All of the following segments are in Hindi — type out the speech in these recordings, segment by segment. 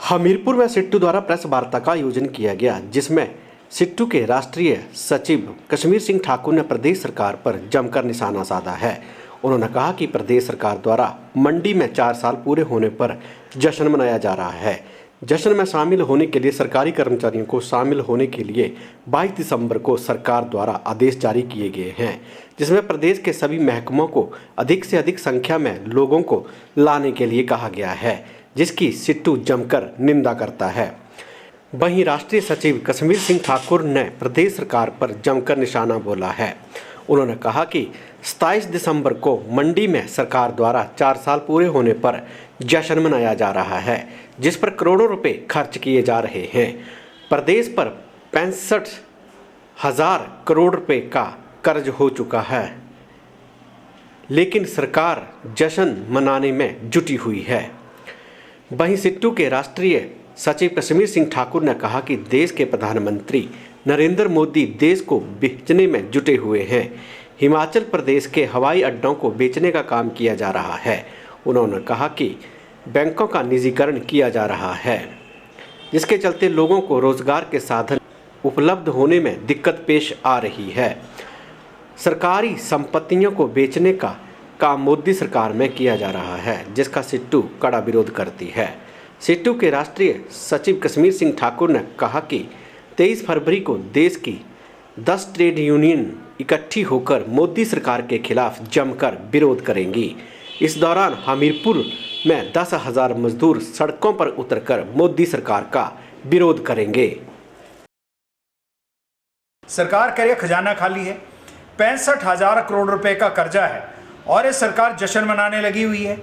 हमीरपुर में सिट्टू द्वारा प्रेस वार्ता का आयोजन किया गया, जिसमें सिट्टू के राष्ट्रीय सचिव कश्मीर सिंह ठाकुर ने प्रदेश सरकार पर जमकर निशाना साधा है। उन्होंने कहा कि प्रदेश सरकार द्वारा मंडी में 4 साल पूरे होने पर जश्न मनाया जा रहा है। जश्न में शामिल होने के लिए सरकारी कर्मचारियों को शामिल होने के लिए 22 दिसंबर को सरकार द्वारा आदेश जारी किए गए हैं, जिसमें प्रदेश के सभी महकमों को अधिक से अधिक संख्या में लोगों को लाने के लिए कहा गया है, जिसकी सिट्टू जमकर निंदा करता है। वहीं राष्ट्रीय सचिव कश्मीर सिंह ठाकुर ने प्रदेश सरकार पर जमकर निशाना बोला है। उन्होंने कहा कि 27 दिसंबर को मंडी में सरकार द्वारा 4 साल पूरे होने पर जश्न मनाया जा रहा है, जिस पर करोड़ों रुपए खर्च किए जा रहे हैं। प्रदेश पर 65,000 करोड़ रुपए का कर्ज हो चुका है, लेकिन सरकार जश्न मनाने में जुटी हुई है। वहीं सिट्टू के राष्ट्रीय सचिव कश्मीर सिंह ठाकुर ने कहा कि देश के प्रधानमंत्री नरेंद्र मोदी देश को बेचने में जुटे हुए हैं। हिमाचल प्रदेश के हवाई अड्डों को बेचने का काम किया जा रहा है। उन्होंने कहा कि बैंकों का निजीकरण किया जा रहा है, जिसके चलते लोगों को रोजगार के साधन उपलब्ध होने में दिक्कत पेश आ रही है। सरकारी संपत्तियों को बेचने का काम मोदी सरकार में किया जा रहा है, जिसका सिट्टू कड़ा विरोध करती है। सिट्टू के राष्ट्रीय सचिव कश्मीर सिंह ठाकुर ने कहा कि 23 फरवरी को देश की 10 ट्रेड यूनियन इकट्ठी होकर मोदी सरकार के खिलाफ जमकर विरोध करेंगी। इस दौरान हमीरपुर में 10,000 मजदूर सड़कों पर उतरकर मोदी सरकार का विरोध करेंगे। सरकार कह रही है खजाना खाली है, 65,000 करोड़ रुपए का कर्जा है और ये सरकार जश्न मनाने लगी हुई है।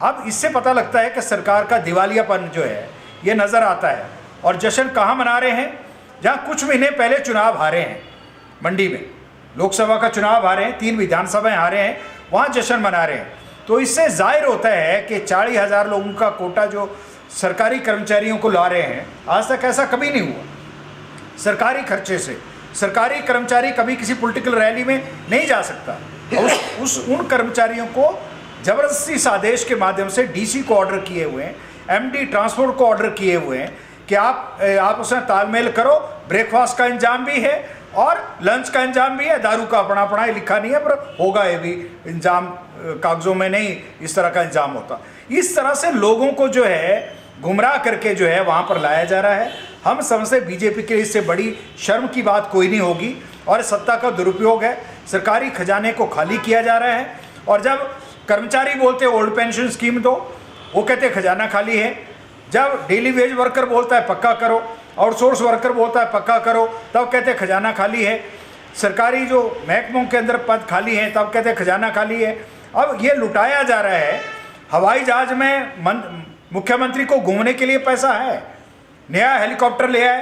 अब इससे पता लगता है कि सरकार का दिवालियापन जो है ये नज़र आता है। और जश्न कहाँ मना रहे हैं? जहाँ कुछ महीने पहले चुनाव हारे हैं, मंडी में लोकसभा का चुनाव हारे हैं, 3 विधानसभाएं हारे हैं, वहाँ जश्न मना रहे हैं। तो इससे जाहिर होता है कि 40,000 लोगों का कोटा जो सरकारी कर्मचारियों को ला रहे हैं, आज तक ऐसा कभी नहीं हुआ। सरकारी खर्चे से सरकारी कर्मचारी कभी किसी पॉलिटिकल रैली में नहीं जा सकता। उन कर्मचारियों को ज़बरदस्ती इस आदेश के माध्यम से डीसी को ऑर्डर किए हुए हैं, एमडी ट्रांसपोर्ट को ऑर्डर किए हुए हैं कि आप उसमें तालमेल करो। ब्रेकफास्ट का इंतजाम भी है और लंच का इंतजाम भी है, दारू का अपना अपना लिखा नहीं है, पर होगा ये भी इंतजाम, कागजों में नहीं इस तरह का इंतजाम होता। इस तरह से लोगों को जो है गुमराह करके जो है वहाँ पर लाया जा रहा है। हम समझते बीजेपी के लिए इससे बड़ी शर्म की बात कोई नहीं होगी और सत्ता का दुरुपयोग है। सरकारी खजाने को खाली किया जा रहा है और जब कर्मचारी बोलते हैं ओल्ड पेंशन स्कीम दो, वो कहते हैं खजाना खाली है। जब डेली वेज वर्कर बोलता है पक्का करो, आउटसोर्स वर्कर बोलता है पक्का करो, तब कहते हैं खजाना खाली है। सरकारी जो महकमों के अंदर पद खाली हैं, तब कहते हैं खजाना खाली है। अब ये लुटाया जा रहा है। हवाई जहाज में मुख्यमंत्री को घूमने के लिए पैसा है, नया हेलीकॉप्टर ले आए,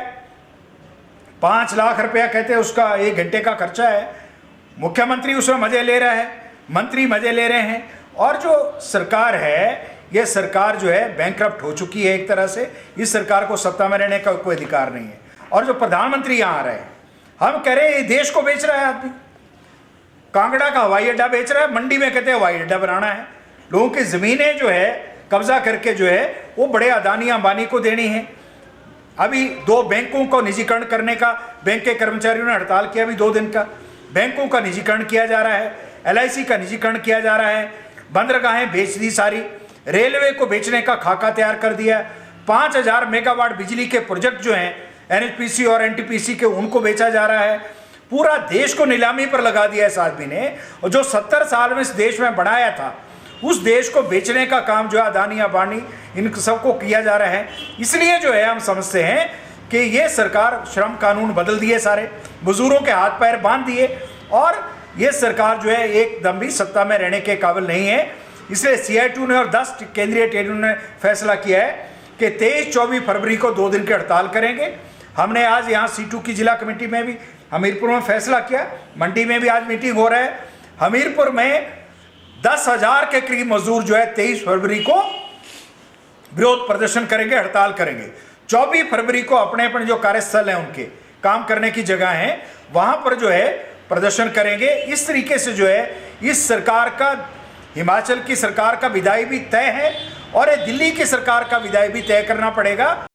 5 लाख रुपया कहते हैं उसका 1 घंटे का खर्चा है। मुख्यमंत्री उसमें मजे ले रहा है, मंत्री मजे ले रहे हैं। और जो सरकार है, यह सरकार जो है बैंकरप्ट हो चुकी है एक तरह से। इस सरकार को सत्ता में रहने का कोई अधिकार नहीं है। और जो प्रधानमंत्री यहाँ आ रहे हैं, हम कह रहे हैं ये देश को बेच रहा है आदमी। कांगड़ा का हवाई अड्डा बेच रहा है, मंडी में कहते हैं हवाई अड्डा बनाना है। लोगों की ज़मीनें जो है कब्जा करके जो है वो बड़े अदानी अंबानी को देनी है। अभी 2 बैंकों को निजीकरण करने का बैंक के कर्मचारियों ने हड़ताल किया, अभी 2 दिन का। बैंकों का निजीकरण किया जा रहा है, LIC का निजीकरण किया जा रहा है, बंदरगाहें बेच दी सारी, रेलवे को बेचने का खाका तैयार कर दिया। 5,000 मेगावाट बिजली के प्रोजेक्ट जो हैं NHPC और NTPC के, उनको बेचा जा रहा है। पूरा देश को नीलामी पर लगा दिया इस आदमी ने। और जो 70 साल में इस देश में बनाया था, उस देश को बेचने का काम जो है अदानी अंबानी इन सबको किया जा रहा है। इसलिए जो है हम समझते हैं कि ये सरकार श्रम कानून बदल दिए, सारे मजदूरों के हाथ पैर बांध दिए और ये सरकार जो है एकदम भी सत्ता में रहने के काबिल नहीं है। इसलिए CI2 ने और 10 केंद्रीय ट्रेड यूनियन ने फैसला किया है कि 23-24 फरवरी को 2 दिन की हड़ताल करेंगे। हमने आज यहाँ C2 की जिला कमेटी में भी हमीरपुर में फैसला किया, मंडी में भी आज मीटिंग हो रहा है। हमीरपुर में 10,000 के करीब मजदूर जो है 23 फरवरी को विरोध प्रदर्शन करेंगे, हड़ताल करेंगे। 24 फरवरी को अपने अपने जो कार्यस्थल हैं, उनके काम करने की जगह हैं, वहां पर जो है प्रदर्शन करेंगे। इस तरीके से जो है इस सरकार का, हिमाचल की सरकार का विदाई भी तय है और ये दिल्ली की सरकार का विदाई भी तय करना पड़ेगा।